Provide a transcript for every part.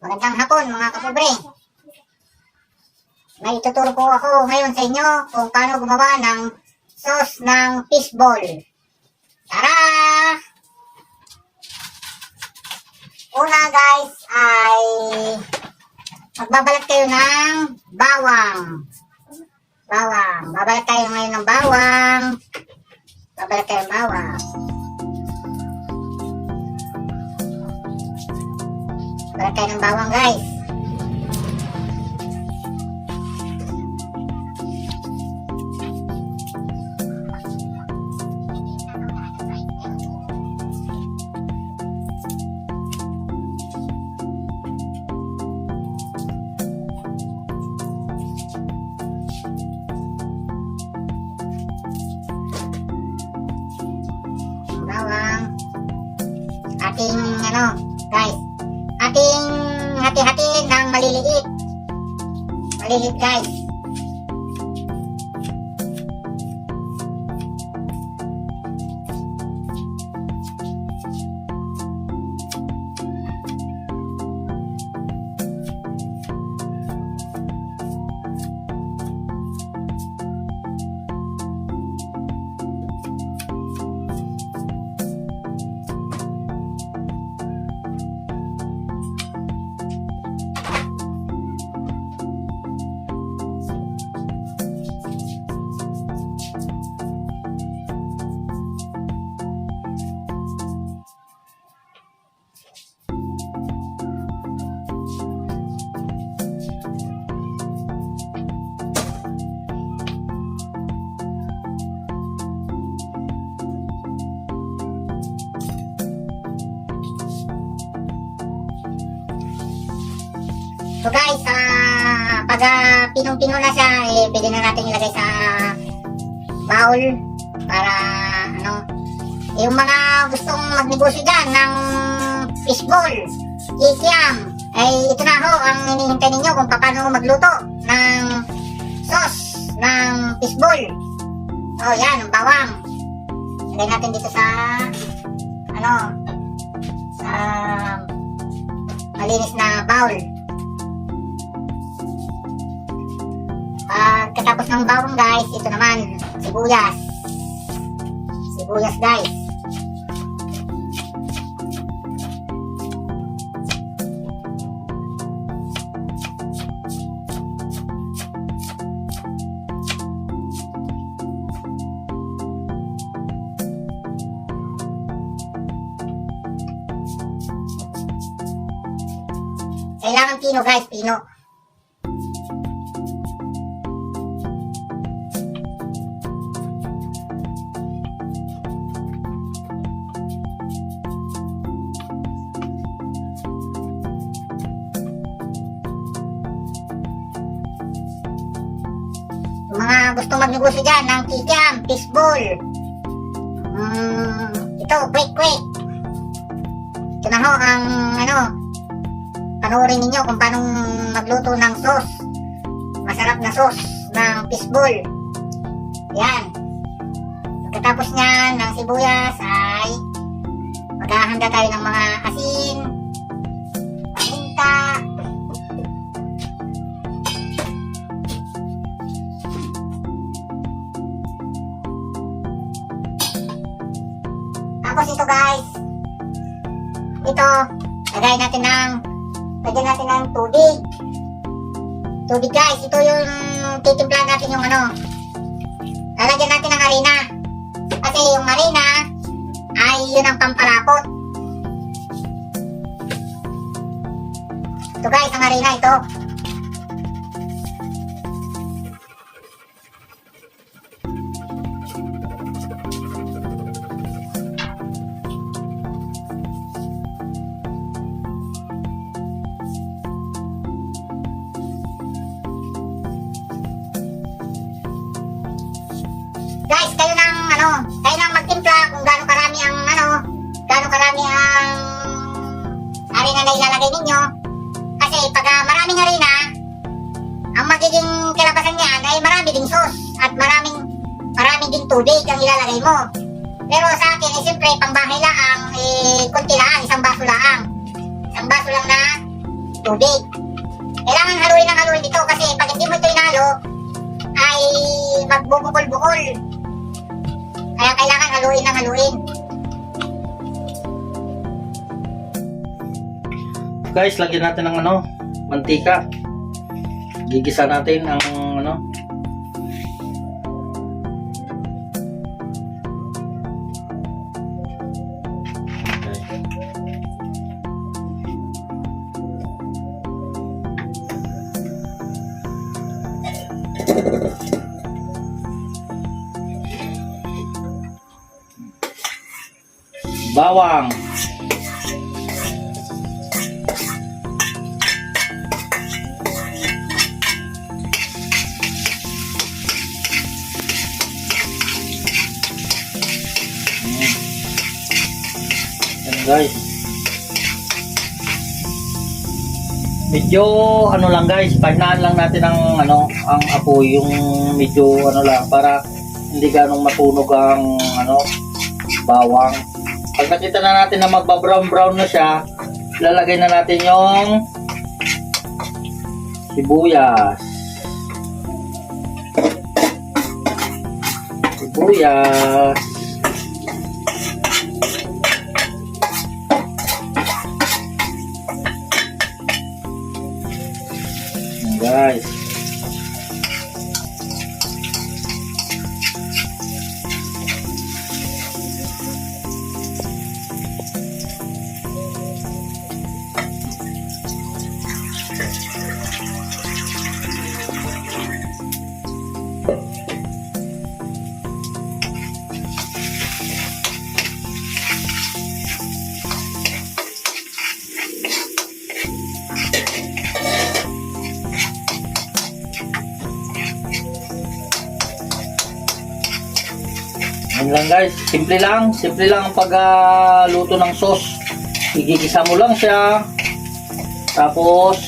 Magandang hapon mga kapobre. May tuturo po ako ngayon sa inyo kung paano gumawa ng sauce ng fishball. Tara! Una guys ay magbabalat kayo ng bawang. Babalat tayo ngayon ng bawang. Babalat tayo ng bawang. Babalat tayo ng bawang guys. Bawang. Ating guys. Ating hati-hati ng maliliit. Maliliit guys. So guys, pag pinong-pino na siya, pwede na natin ilagay sa bowl para yung mga gustong magnegosyo dyan ng fishball, kikiam, ay ito na ho ang hinihintay ninyo kung paano magluto ng sauce ng fishball. So yan, ang bawang. Ilagay natin dito sa sa malinis na bowl. Pagkatapos ng bawang guys, ito naman, sibuyas. Sibuyas guys. Kailangan pino guys, pino. Mga gustong magnegosyo dyan ng kikiam, fishball, ito, quick. Ito na ho ang panoorin ninyo kung paano magluto ng sauce, masarap na sauce ng fishball. Yan. Pagkatapos nyan ng sibuyas ay maghahanda tayo ng mga asin, paminta, tapos ito guys, ito, lagyan natin ng tubig. Tubig guys, ito yung titimpla natin yung lalagyan natin ng harina. Kasi yung harina ay yun ang pampalapot. Ito guys, ang harina ito. Guys, kayo nang magtimpla kung gaano karami ang harina na ilalagay ninyo. Kasi pag maraming harina, ang magiging kalabasan niyan ay marami ding sauce at marami ding tubig ang ilalagay mo. Pero sa akin, siyempre, pangbahay lang, konti lang, isang baso lang na tubig. Kailangan haluin ng haluin dito kasi pag hindi mo ito inalo, ay magbubukol-bukol. Kaya kailangan haluin ng haluin. Guys, lagyan natin ng mantika. Gigisa natin ang bawang, yan guys, medyo lang guys, pahinaan lang natin ang ang apoy, yung medyo lang para hindi ganong matunog ang bawang. Pag nakita na natin na magba-brown na siya, lalagay na natin yung sibuyas. Ayan, guys. Yan lang guys, simple lang ang pagluto ng sauce. Igigisa mo lang siya. Tapos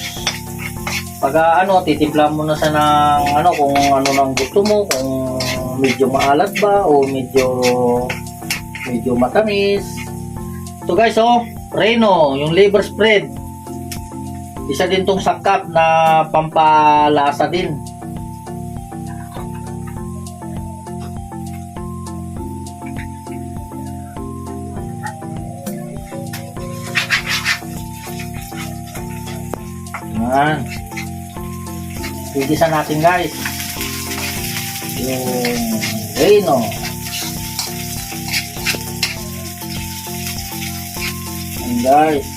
pag titimpla mo na sa ng kung nang gusto mo, kung medyo maalat ba o medyo matamis. So guys, Reno, yung liver spread. Isa din tong sangkap na pampalasa din. Yan. Igisa natin guys yung Reno. Yan guys.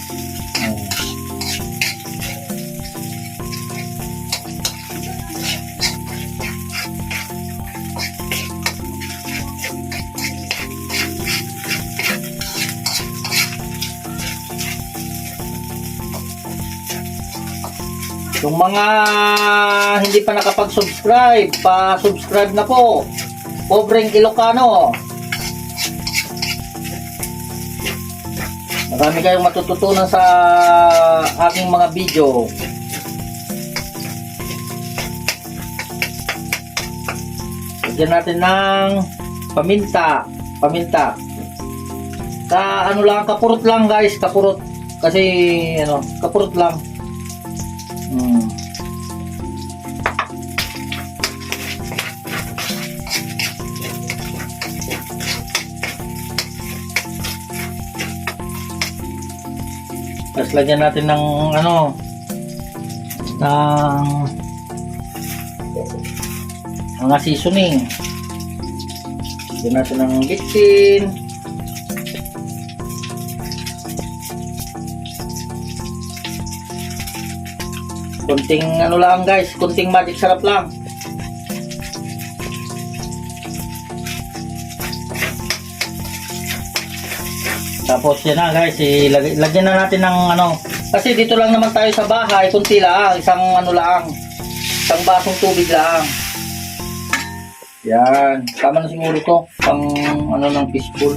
Yung mga hindi pa nakapag-subscribe, pa-subscribe na po. Pobreng Ilocano. Marami kayong matututunan sa aking mga video. Lagyan natin ng paminta. Kapurot lang guys, kapurot. Kasi kapurot lang. Tapos lagyan natin ng mga seasoning. Lagyan natin ng bitsin. Kunting lang guys, kunting magic sarap lang. Tapos yan na guys, lagyan na natin ng kasi dito lang naman tayo sa bahay, kunti lang, isang isang basong tubig lang. Yan, tama na siguro to, pang ng fishbowl.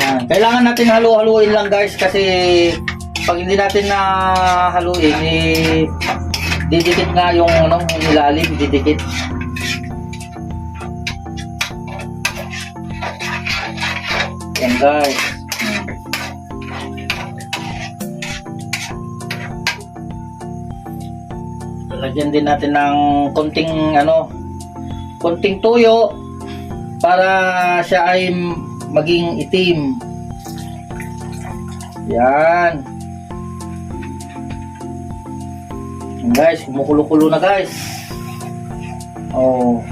Yan, kailangan natin halu-haluin lang guys kasi pag hindi natin na haluin, didikit nga yung ilalim, didikit. Yan guys. lagyan din natin ng konting tuyo para siya ay maging itim. Yan. Guys, kumukulo-kulo na guys. Oh.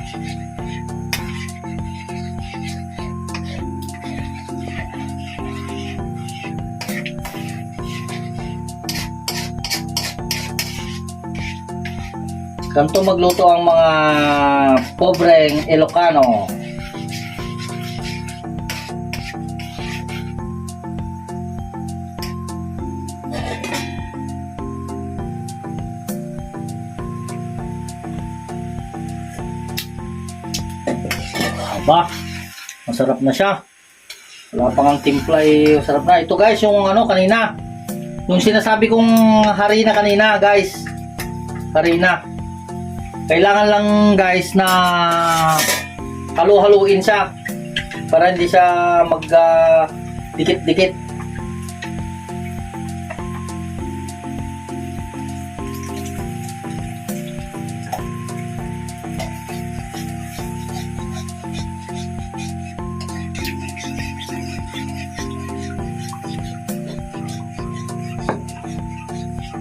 Ganito magluto ang mga pobreng Ilocano. Aba, masarap na siya. Wala pang ang timpla eh, masarap na. Ito guys, yung kanina. Yung sinasabi kong harina kanina guys. Harina. Kailangan lang guys na halu-haluin siya para hindi siya dikit-dikit.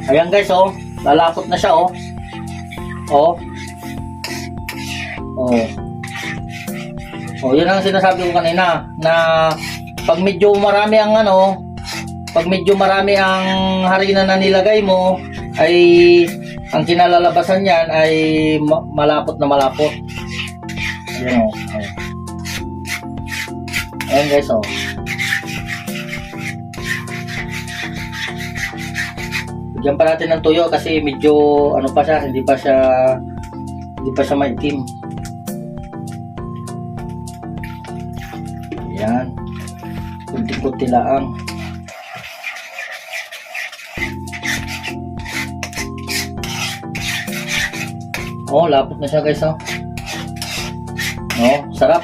Ayan guys, oh, lalapot na siya, oh. Oh. Oh. Oh, yun ang sinasabi ko kanina na pag medyo marami ang harina na nilagay mo ay ang kinalalabasan niyan ay malapot na malapot. Ayan, oh. Ayan guys, oh. Bigyan pa natin ng tuyo kasi medyo pa siya, hindi pa siya maitim. Ayan. Kunti-kunti lang. Oh, lapot na siya guys, oh. Oh, sarap.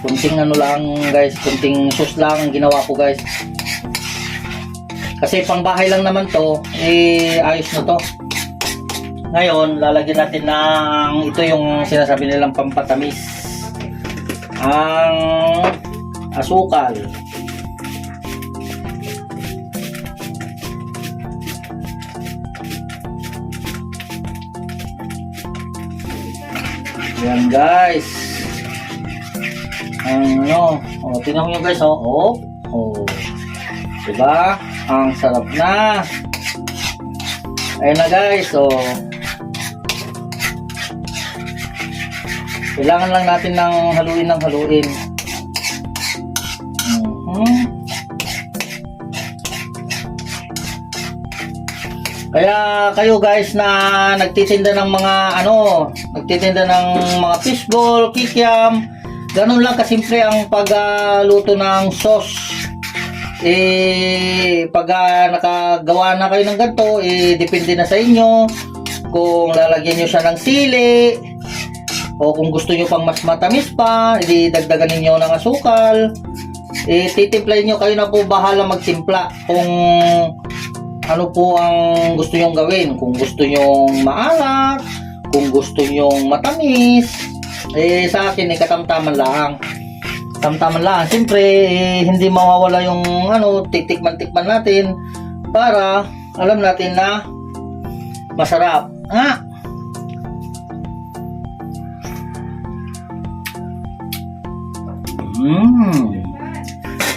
Kunting lang guys, kunting sauce lang ang ginawa ko guys. Kasi pang bahay lang naman to, ayos na to. Ngayon, lalagyan natin ng ito yung sinasabi nilang pampatamis. Ang asukal. Yan guys. Tingnan nyo guys, oh. Diba? Ang sarap na. Ayan na guys, kailangan lang natin ng haluin. Kaya kayo guys na nagtitinda ng mga fishball, kikiam, ganun lang kasimple ang pagluto ng sauce. Pag nakagawa na kayo ng ganito, depende na sa inyo kung lalagyan nyo siya ng sili o kung gusto nyo pang mas matamis pa, dagdagan niyo ng asukal. Titimplahin nyo, kayo na po bahala magtimpla kung ano po ang gusto nyong gawin. Kung gusto nyong maalat, kung gusto nyong matamis, sa akin katamtaman lang. Siyempre, hindi mawawala yung titikman-tikman natin para alam natin na masarap.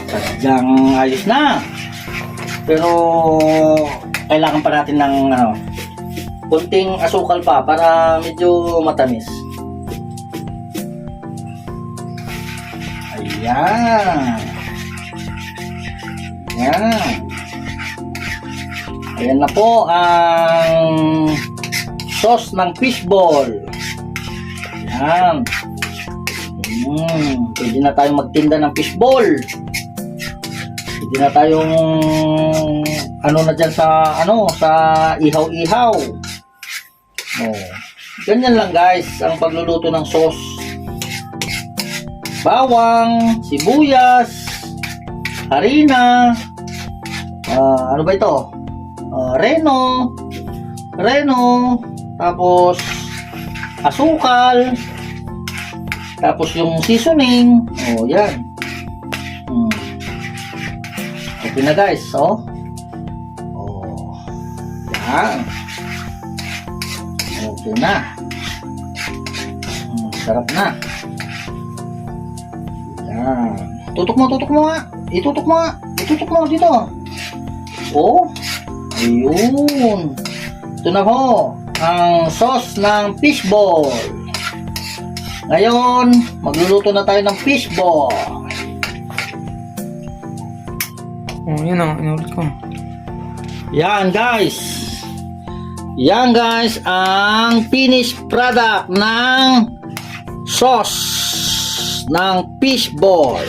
Sadyang ayos na. Pero kailangan pa natin ng kunting asukal pa para medyo matamis. Ayan. Ayan na po ang sauce ng fishball. Ayan. Pwede na tayong magtinda ng fishball. Pwede na tayong sa ihaw-ihaw. Ganyan lang guys ang pagluluto ng sauce. Bawang, sibuyas, harina, ano ba ito? Reno, tapos asukal, tapos yung seasoning. Yan. Okay na guys, yan. Okay na. Sarap na. Yan. Tutok mo nga. Itutok mo dito. Ayun. Ito na ho, ang sauce ng fishball. Ngayon, magluluto na tayo ng fishball. Yun ang inulit ko. Yan guys, ang finished product ng sauce ng fishball.